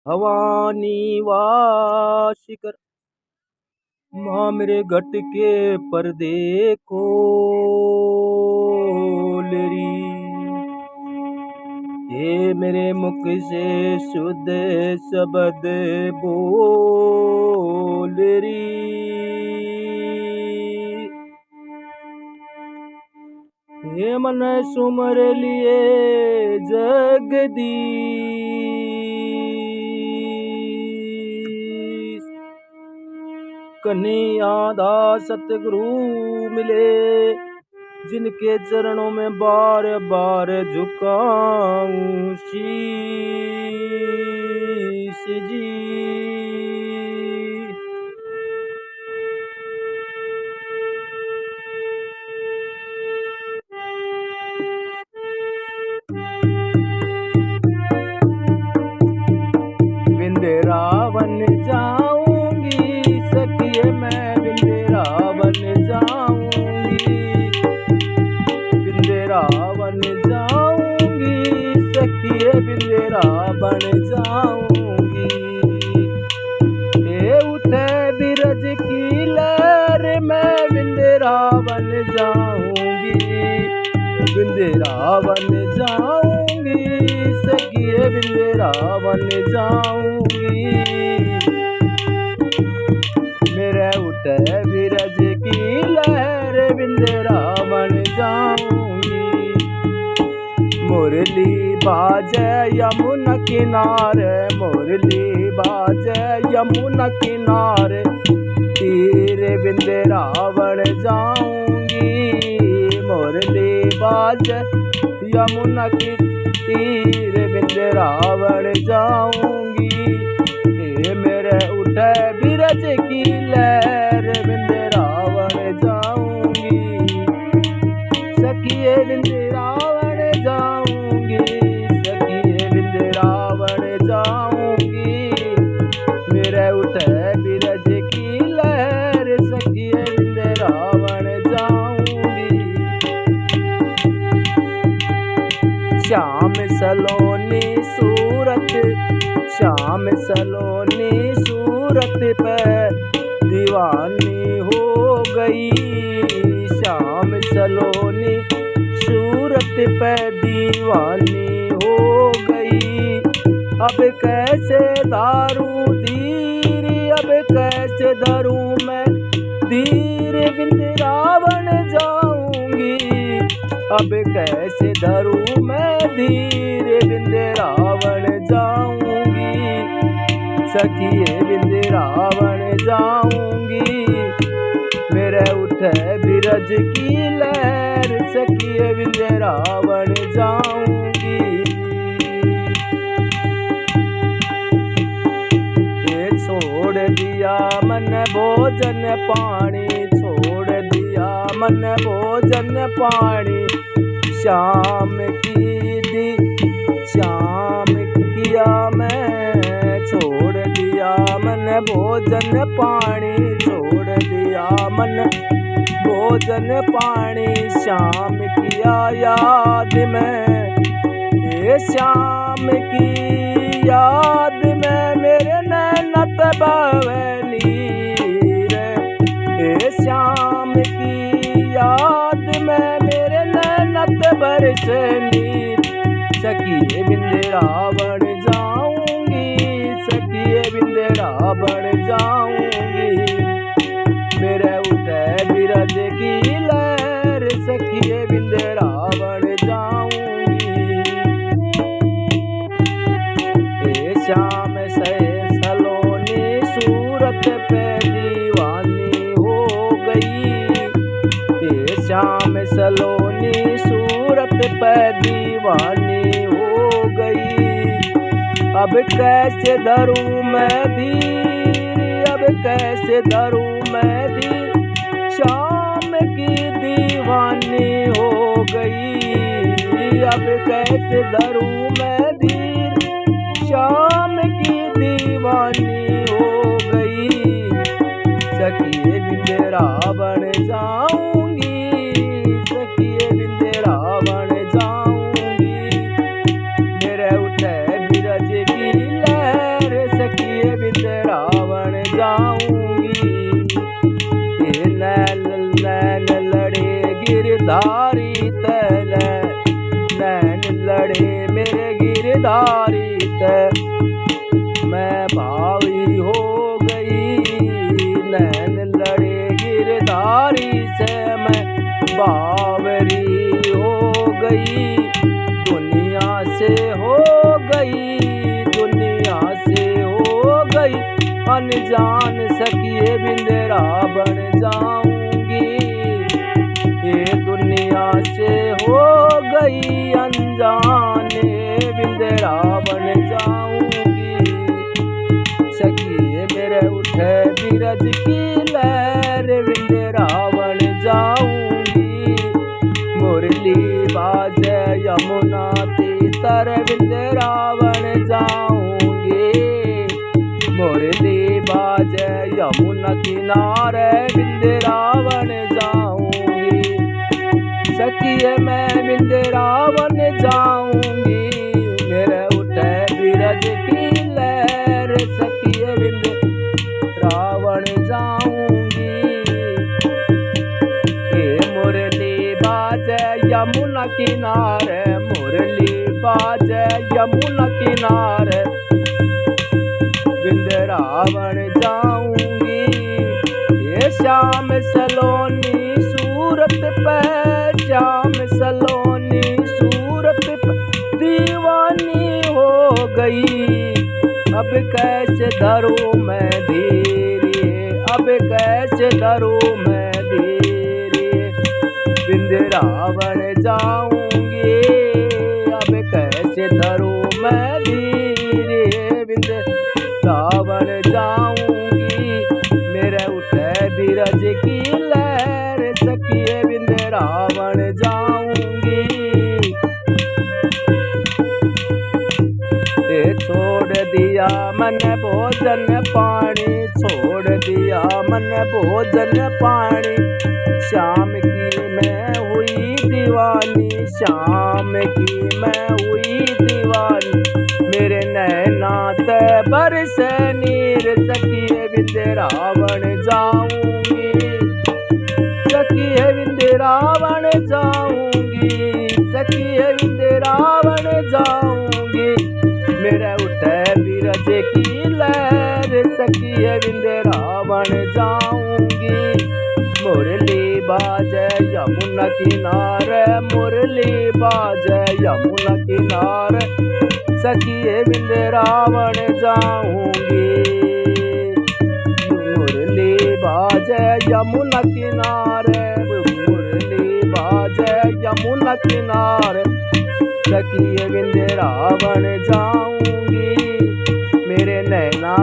भवानी वाशिकर माँ मेरे घट के पर्दे खोल री। ये मेरे मुख से शुद्ध शब्द बोल री। हे मन सुमर लिए जगदीश। कन्हैया दास सतगुरु मिले जिनके चरणों में बार बार झुकाऊं शीश जी। विंध्यावन जाऊंगी सखिए मैं विंध्यावन जाऊंगी। विंध्यावन जाऊंगी सखिए विंध्यावन जाऊंगी। ये उठे बिरज की लहर मैं विंध्यावन जाऊंगी। विंध्यावन जाऊंगी सखिए विंध्यावन जाऊंगी। मेरे उठे बिरज की लहर विंध्यावन जाऊंगी। मुरली बाजे यमुना किनारे मुरली बाजे यमुना किनारे तीर विंध्यावन जाऊंगी। मुरली बाजे यमुना की तीर विंध्यावन जाऊंगी। ये मेरे उठे बिरज की लहर विंध्यावन जाऊंगी। सखिए विंध्यावन जाऊंगी सखिए विंध्यावन जाऊंगी। मेरे उठे बिरज की लहर सखिए विंध्यावन जाऊंगी। श्याम सलोनी सूरत श्याम सलोनी सूरत पे दीवानी हो गई। श्याम सलोनी सूरत पे दीवानी हो गई। अब कैसे दारू धीर अब कैसे दारू मैं धीर विंध्यावन जाऊंगी। अब कैसे दारू मैं धीर विंध्यावन जाऊंगी। सखिए विंध्यावन जाऊंगी। मेरे उठे बिरज की लहर सखिए विंध्यावन जाऊंगी। ये छोड़ दिया मन भोजन पानी छोड़ दिया मन भोजन पानी। शाम किया मैं छोड़ दिया मन भोजन पानी छोड़ दिया मन भोजन पानी। शाम किया याद में ये शाम की याद में मेरे नैन तबावे नीर। ये शाम की याद में मेरे नैन बरसे नीर। सखिए विंध्यावन जाऊंगी सखिए विंध्यावन जाऊंगी। मेरे उठे बिरज की लहर सखिए विंध्यावन जाऊंगी। ये श्याम से सलोनी सूरत पे दीवानी हो गई। ये श्याम सलोनी सूरत पे दीवानी हो गई। अब कैसे धरूं मैं धीर अब कैसे धरूं मैं धीर। शाम की दीवानी हो गई। अब कैसे धरूं मैं धीर शाम की दीवानी हो गई। सखिए विंध्यावन जाऊंगी सखिए विंध्यावन जाऊंगी। मेरे उठे बिरज की लहर बिंदरावन जाऊंगी। ये नैन नैन लड़े गिरधारी तैल, नैन लड़े मेरे गिरधारी तैल, मैं भावी हो गई। नैन लड़े गिरधारी से मैं बावरी हो गई। दुनिया से हो गई, दुनिया से हो गई अनजान, सखिए बिंदरावन जाऊंगी। ये दुनिया से हो गई अनजान, बिंदरावन जाऊंगी। सखिए मेरे उठे बिरज की लहर, बिंदरावन जाऊंगी। मुरली बाजे यमुना तीतर, बिंदरावन जाऊंगी। मुरली बाजे यमुना किनारे, बिंदरावन जाऊंगी। सखिए मैं बिंदरावन जाऊंगी। मेरे उठे बिरज की लहर, सखिए बिंदरावन जाऊंगी। मुरली बाजे यमुना किनारे, मुरली बाजे यमुना किनारे, बिंदरावन जाऊंगी। ये श्याम सलोनी सूरत पे, श्याम सलोनी सूरत पे दीवानी हो गई। अब कैसे धरूं मैं धीरे, अब कैसे धरूं मैं धीरे, बिंदरावन जाऊंगी। अब कैसे धरूं मैं धीरे, बिंदरावन जाऊंगी। मेरे उठे बिरज की लहर, सखिए बिंदरावन जाऊंगी। छोड़ दिया मन भोजन पानी, छोड़ दिया मन भोजन पानी, श्याम की मैं हुई दीवानी, श्याम की मैं हुई दीवानी। मेरे नैना ते बरसे नीर, सखिए बिंदरावन जाऊंगी। सखिए बिंदरावन जाऊंगी, सखिए बिंदरावन जाऊंगी। मेरे उठे बिरज की लहर, सखिए बिंदरावन जाऊंगी। मुरली बाजे यमुना किनारे, मुरली बाजे यमुना किनारे, सखिए बिंदरावन जाऊंगी। मुरली बाजे यमुना किनारे, मुरली बाजे यमुना किनारे, सखिए बिंदरावन जाऊंगी। मेरे नैना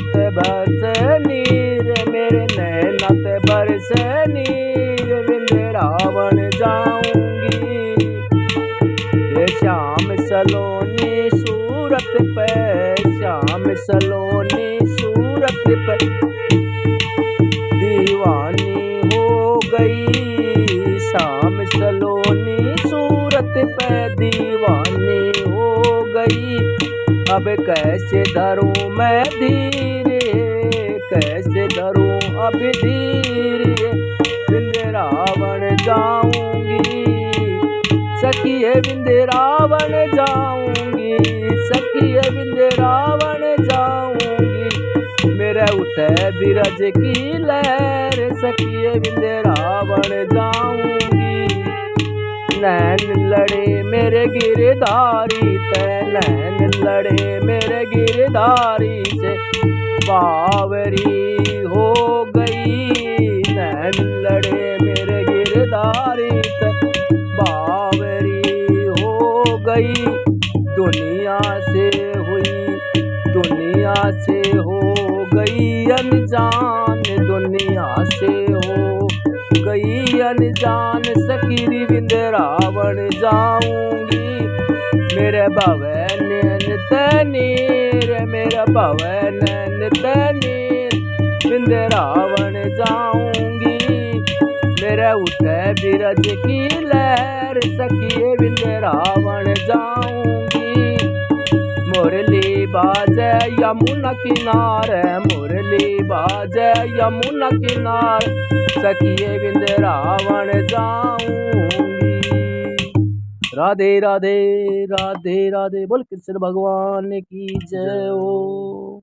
ते बरसे नीर, मेरे नैना ते बरसे नीर, बिंदरावन जाऊंगी। ये श्याम सलोनी सूरत पे, श्याम सलोनी सूरत पे दीवानी हो गई। श्याम सलोनी सूरत पे दीवानी हो गई। अब कैसे धरूं मैं धीरे, कैसे धरूं अब धीरे, बिंदरावन जाऊंगी। सखिए बिंदरावन जाऊंगी, सखिए बिंदरावन जाऊंगी। मेरे उठे बिरज की लहर, सखिए बिंदरावन जाऊंगी। नैन लड़े मेरे गिरधारी ते, नैन लड़े मेरे गिरधारी से बावरी हो गई। नैन लड़े मेरे गिरधारी ते बावरी हो गई। दुनिया से हुई, दुनिया से हो गई अनजान, दुनिया से हो गई अनजान। सखी बिंदरावन जाऊंगी। मेरे भवन तनीर, मेरा भवन तनीर, बिंदरावन जाऊंगी। मेरे उठे बिरज की लहर, सखिए बिंदरावन जाऊंगी। मोर बाजे यमुना किनारे, मुरली बाजे यमुना किनारे, सखिए वृंदावन जाऊंगी। राधे राधे राधे राधे। बोल कृष्ण भगवान की जय हो।